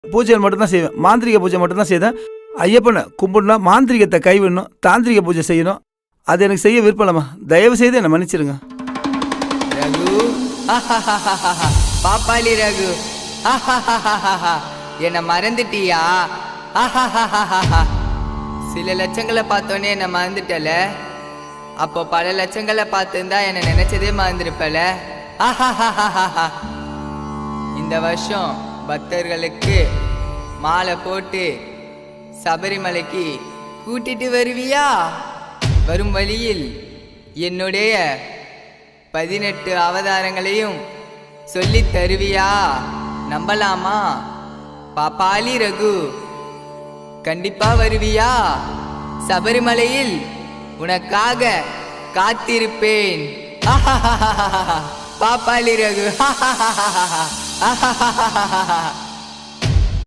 பூஜைகள் மட்டும்தான் செய்வேன், மாந்திரிக பூஜை மட்டும்தான் செய்தேன். ஐயப்பனை கும்பிடணும், மாந்திரிகத்தை கைவிடணும், தாந்திரிக பூஜை செய்யணும். அது எனக்கு செய்ய விருப்பம் இல்லைம்மா. தயவு செய்து என்னை மன்னிச்சிருங்க. ரகு பாப்பாளி ரகு, என்னை மறந்துட்டியா? சில லட்சங்களை பார்த்தோன்னே என்னை மறந்துட்டல. அப்போ பல லட்சங்களை பார்த்துருந்தா என்னை நினைச்சதே மறந்துருப்பல. இந்த வருஷம் பக்தர்களுக்கு மாலை போட்டு சபரிமலைக்கு கூட்டிட்டு வருவியா? வரும் வழியில் என்னுடைய 18 அவதாரங்களையும் சொல்லி தருவியா? நம்பலாமா பாப்பாளி ரகு? கண்டிப்பா வருவியா? சபரிமலையில் உனக்காக காத்திருப்பேன். பாப்பாளி ரகு.